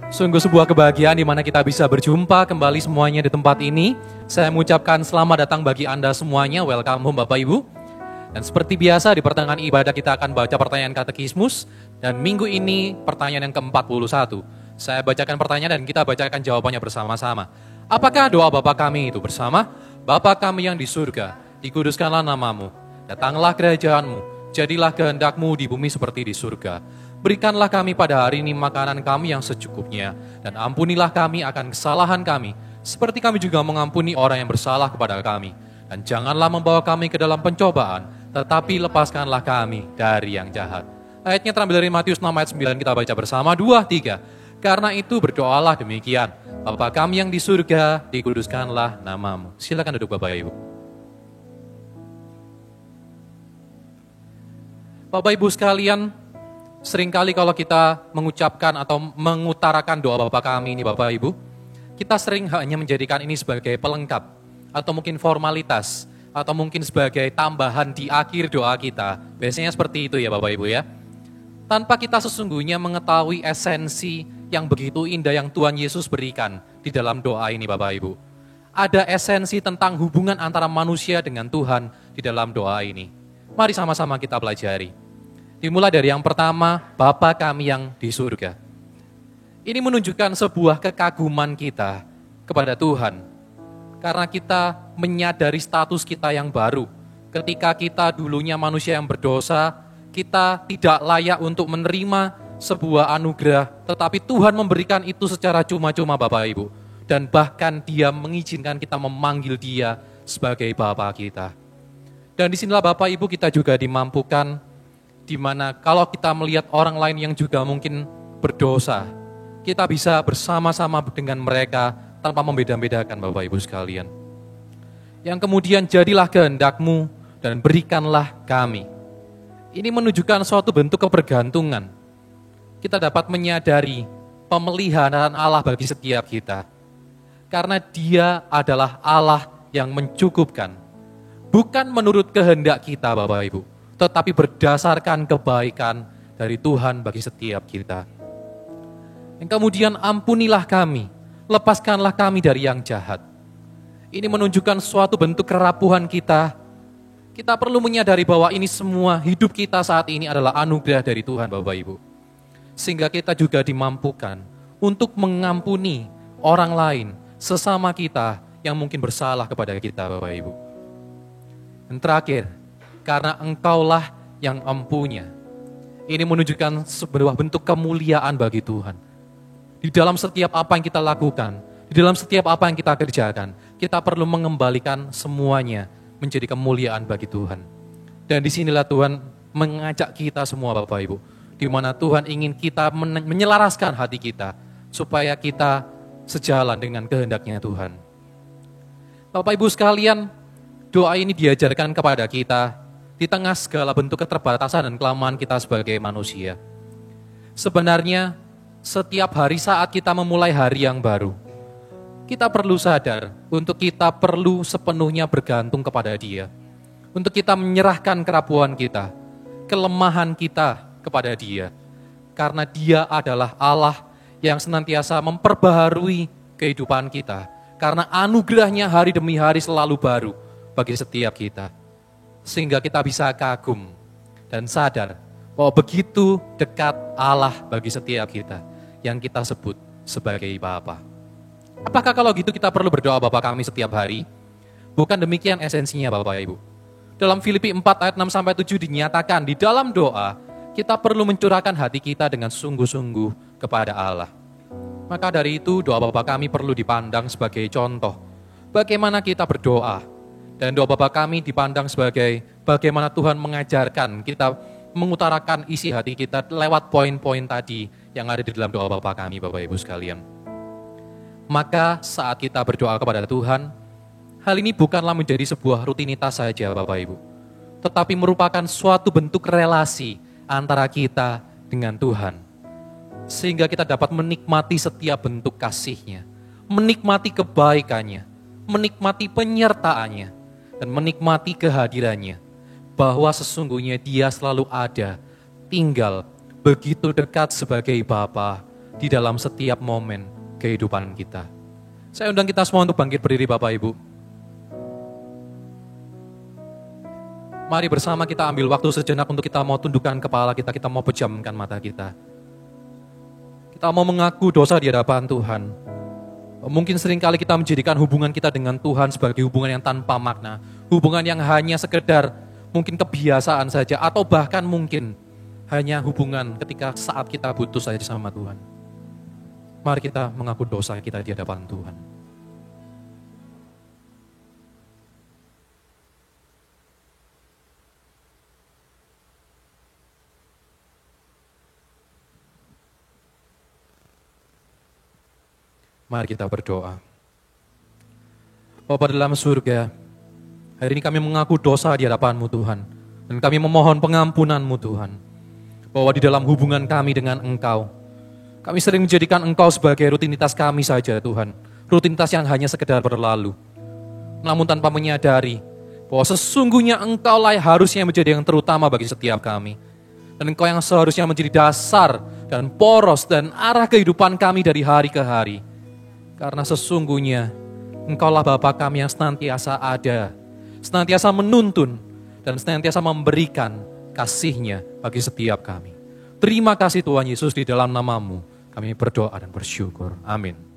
Sungguh sebuah kebahagiaan di mana kita bisa berjumpa kembali semuanya di tempat ini. Saya mengucapkan selamat datang bagi Anda semuanya, welcome home Bapak Ibu. Dan seperti biasa di pertengahan ibadah kita akan baca pertanyaan katekismus. Dan minggu ini pertanyaan yang ke-41. Saya bacakan pertanyaan dan kita bacakan jawabannya bersama-sama. Apakah doa Bapa kami itu bersama? Bapa kami yang di surga, dikuduskanlah namamu. Datanglah kerajaanmu, jadilah kehendakmu di bumi seperti di surga. Berikanlah kami pada hari ini makanan kami yang secukupnya, dan ampunilah kami akan kesalahan kami, seperti kami juga mengampuni orang yang bersalah kepada kami. Dan janganlah membawa kami ke dalam pencobaan, tetapi lepaskanlah kami dari yang jahat. Ayatnya terambil dari Matius 6 ayat 9, kita baca bersama, 2, 3. Karena itu berdoalah demikian, Bapa kami yang di surga, dikuduskanlah namamu. Silakan duduk Bapak Ibu. Bapak Ibu sekalian, seringkali kalau kita mengucapkan atau mengutarakan doa Bapa kami ini Bapak Ibu, kita sering hanya menjadikan ini sebagai pelengkap, atau mungkin formalitas, atau mungkin sebagai tambahan di akhir doa kita. Biasanya seperti itu ya Bapak Ibu ya. Tanpa kita sesungguhnya mengetahui esensi yang begitu indah yang Tuhan Yesus berikan di dalam doa ini Bapak Ibu. Ada esensi tentang hubungan antara manusia dengan Tuhan di dalam doa ini. Mari sama-sama kita pelajari. Dimulai dari yang pertama, Bapa kami yang di surga. Ini menunjukkan sebuah kekaguman kita kepada Tuhan. Karena kita menyadari status kita yang baru. Ketika kita dulunya manusia yang berdosa, kita tidak layak untuk menerima sebuah anugerah. Tetapi Tuhan memberikan itu secara cuma-cuma Bapak Ibu. Dan bahkan Dia mengizinkan kita memanggil Dia sebagai Bapa kita. Dan disinilah Bapak Ibu kita juga dimampukan, di mana kalau kita melihat orang lain yang juga mungkin berdosa, kita bisa bersama-sama dengan mereka tanpa membeda-bedakan Bapak Ibu sekalian. Yang kemudian jadilah kehendakmu dan berikanlah kami. Ini menunjukkan suatu bentuk kebergantungan. Kita dapat menyadari pemeliharaan Allah bagi setiap kita. Karena Dia adalah Allah yang mencukupkan. Bukan menurut kehendak kita Bapak Ibu, tetapi berdasarkan kebaikan dari Tuhan bagi setiap kita. Yang kemudian ampunilah kami, lepaskanlah kami dari yang jahat. Ini menunjukkan suatu bentuk kerapuhan kita. Kita perlu menyadari bahwa ini semua hidup kita saat ini adalah anugerah dari Tuhan Bapak Ibu. Sehingga kita juga dimampukan untuk mengampuni orang lain, sesama kita yang mungkin bersalah kepada kita Bapak Ibu. Dan terakhir, karena Engkaulah yang empunya. Ini menunjukkan sebuah bentuk kemuliaan bagi Tuhan. Di dalam setiap apa yang kita lakukan, di dalam setiap apa yang kita kerjakan, kita perlu mengembalikan semuanya menjadi kemuliaan bagi Tuhan. Dan disinilah Tuhan mengajak kita semua Bapak Ibu, di mana Tuhan ingin kita menyelaraskan hati kita, supaya kita sejalan dengan kehendaknya Tuhan. Bapak Ibu sekalian, doa ini diajarkan kepada kita di tengah segala bentuk keterbatasan dan kelemahan kita sebagai manusia. Sebenarnya, setiap hari saat kita memulai hari yang baru, kita perlu sadar untuk kita perlu sepenuhnya bergantung kepada Dia. Untuk kita menyerahkan kerapuan kita, kelemahan kita kepada Dia. Karena Dia adalah Allah yang senantiasa memperbaharui kehidupan kita. Karena anugerahnya hari demi hari selalu baru bagi setiap kita. Sehingga kita bisa kagum dan sadar bahwa begitu dekat Allah bagi setiap kita yang kita sebut sebagai Bapa. Apakah kalau gitu kita perlu berdoa Bapa kami setiap hari? Bukan demikian esensinya Bapak Ibu. Dalam Filipi 4 ayat 6-7 dinyatakan di dalam doa kita perlu mencurahkan hati kita dengan sungguh-sungguh kepada Allah. Maka dari itu doa Bapa kami perlu dipandang sebagai contoh bagaimana kita berdoa. Dan doa Bapa kami dipandang sebagai bagaimana Tuhan mengajarkan kita mengutarakan isi hati kita lewat poin-poin tadi yang ada di dalam doa Bapa kami Bapak Ibu sekalian. Maka saat kita berdoa kepada Tuhan, hal ini bukanlah menjadi sebuah rutinitas saja Bapak Ibu, tetapi merupakan suatu bentuk relasi antara kita dengan Tuhan. Sehingga kita dapat menikmati setiap bentuk kasih-Nya, menikmati kebaikannya, menikmati penyertaannya, dan menikmati kehadirannya, bahwa sesungguhnya Dia selalu ada, tinggal begitu dekat sebagai Bapa di dalam setiap momen kehidupan kita. Saya undang kita semua untuk bangkit berdiri Bapak Ibu. Mari bersama kita ambil waktu sejenak untuk kita mau tundukkan kepala kita mau pejamkan mata kita. Kita mau mengaku dosa di hadapan Tuhan. Mungkin seringkali kita menjadikan hubungan kita dengan Tuhan sebagai hubungan yang tanpa makna. Hubungan yang hanya sekedar mungkin kebiasaan saja, atau bahkan mungkin hanya hubungan ketika saat kita butuh saja sama Tuhan. Mari kita mengaku dosa kita di hadapan Tuhan. Mari kita berdoa. Bapa dalam surga, hari ini kami mengaku dosa di hadapan-Mu Tuhan. Dan kami memohon pengampunan-Mu Tuhan. Bahwa di dalam hubungan kami dengan Engkau, kami sering menjadikan Engkau sebagai rutinitas kami saja Tuhan. Rutinitas yang hanya sekedar berlalu. Namun tanpa menyadari bahwa sesungguhnya Engkau-lah harusnya menjadi yang terutama bagi setiap kami. Dan Engkau yang seharusnya menjadi dasar dan poros dan arah kehidupan kami dari hari ke hari. Karena sesungguhnya Engkaulah Bapa kami yang senantiasa ada, senantiasa menuntun, dan senantiasa memberikan kasih-Nya bagi setiap kami. Terima kasih Tuhan Yesus, di dalam nama-Mu kami berdoa dan bersyukur. Amin.